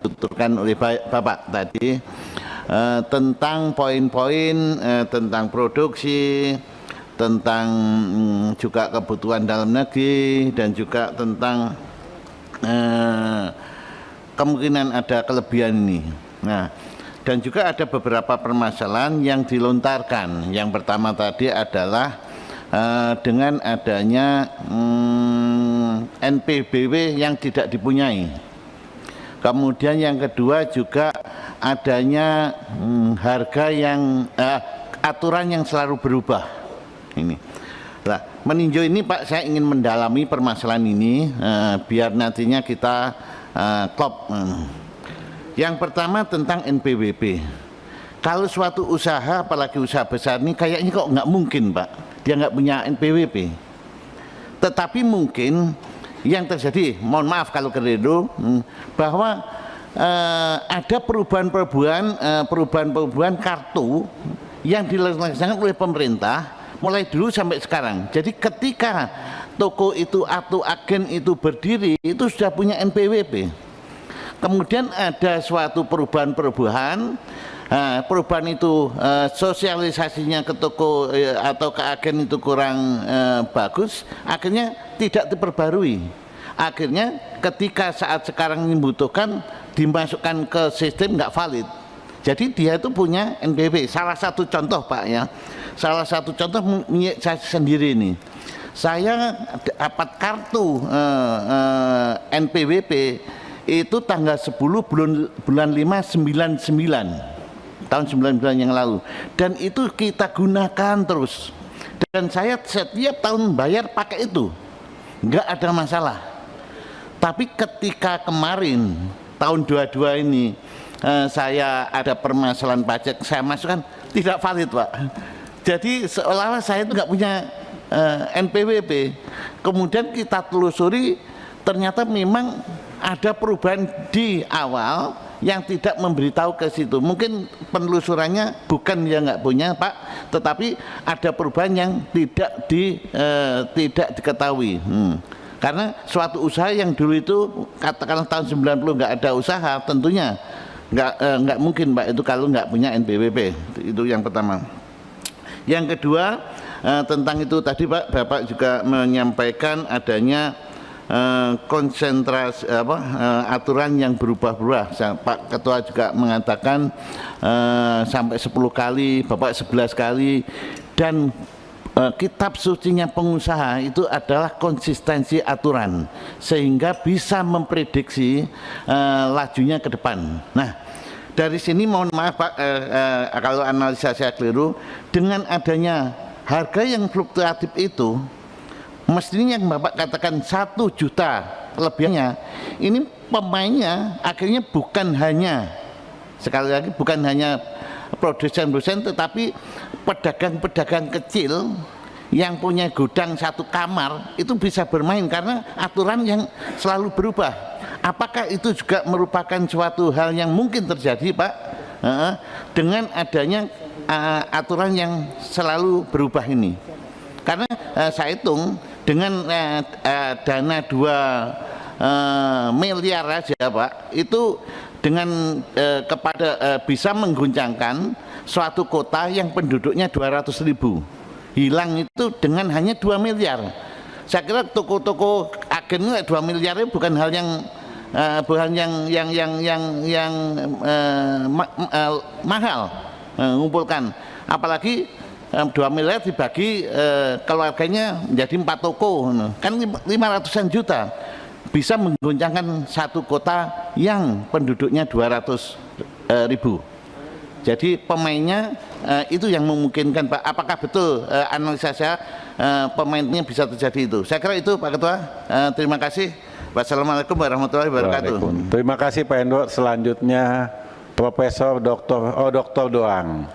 dituturkan oleh Bapak tadi tentang poin-poin tentang produksi, tentang juga kebutuhan dalam negeri, dan juga tentang kemungkinan ada kelebihan ini. Nah, dan juga ada beberapa permasalahan yang dilontarkan. Yang pertama tadi adalah dengan adanya NPWP yang tidak dipunyai. Kemudian yang kedua juga adanya harga yang aturan yang selalu berubah. Ini. Nah, meninjau ini Pak, saya ingin mendalami permasalahan ini biar nantinya kita klop. Yang pertama tentang NPWP. Kalau suatu usaha, apalagi usaha besar ini kayaknya kok nggak mungkin Pak, dia nggak punya NPWP. Tetapi mungkin yang terjadi, mohon maaf kalau keliru, bahwa ada perubahan kartu yang dilaksanakan oleh pemerintah mulai dulu sampai sekarang. Jadi ketika toko itu atau agen itu berdiri, itu sudah punya NPWP. Kemudian ada suatu perubahan itu sosialisasinya ke toko atau ke agen itu kurang bagus, akhirnya tidak diperbarui. Akhirnya ketika saat sekarang membutuhkan dimasukkan ke sistem nggak valid. Jadi dia itu punya NPWP. Salah satu contoh Pak ya, salah satu contoh saya sendiri ini. Saya dapat kartu NPWP itu tanggal 10 bulan 5 99 tahun 99 yang lalu, dan itu kita gunakan terus, dan saya setiap tahun bayar pakai itu, nggak ada masalah. Tapi ketika kemarin tahun 22 ini saya ada permasalahan pajak, saya masukkan tidak valid Pak. Jadi seolah-olah saya itu nggak punya NPWP. Kemudian kita telusuri, ternyata memang ada perubahan di awal yang tidak memberitahu ke situ. Mungkin penelusurannya bukan yang nggak punya Pak, tetapi ada perubahan yang tidak diketahui. Karena suatu usaha yang dulu itu katakanlah tahun 90 nggak ada usaha, tentunya nggak mungkin Pak itu kalau nggak punya NPWP. Itu yang pertama. Yang kedua tentang itu tadi Pak, Bapak juga menyampaikan adanya konsentrasi aturan yang berubah-ubah. Pak Ketua juga mengatakan sampai 10 kali, Bapak 11 kali, dan kitab sucinya pengusaha itu adalah konsistensi aturan sehingga bisa memprediksi lajunya ke depan. Nah, dari sini mohon maaf Pak kalau analisa saya keliru, dengan adanya harga yang fluktuatif itu, mestinya yang Bapak katakan 1 juta kelebihannya, ini pemainnya akhirnya bukan hanya, sekali lagi bukan hanya produsen-produsen, tetapi pedagang-pedagang kecil yang punya gudang 1 kamar itu bisa bermain karena aturan yang selalu berubah. Apakah itu juga merupakan suatu hal yang mungkin terjadi Pak dengan adanya aturan yang selalu berubah ini? Karena saya hitung dengan dana 2 miliar aja Pak, itu dengan kepada bisa mengguncangkan suatu kota yang penduduknya 200.000, hilang itu dengan hanya 2 miliar. Saya kira toko-toko agen 2 miliar itu bukan hal yang mahal mengumpulkan, apalagi 2 miliar dibagi keluarganya menjadi 4 toko, kan 500-an juta, bisa mengguncangkan satu kota yang penduduknya 200.000. Jadi pemainnya itu yang memungkinkan Pak. Apakah betul analisa saya pemainnya bisa terjadi itu? Saya kira itu Pak Ketua. Terima kasih. Wassalamualaikum warahmatullahi wabarakatuh. Terima kasih Pak Endo. Selanjutnya Profesor Dr. Doang.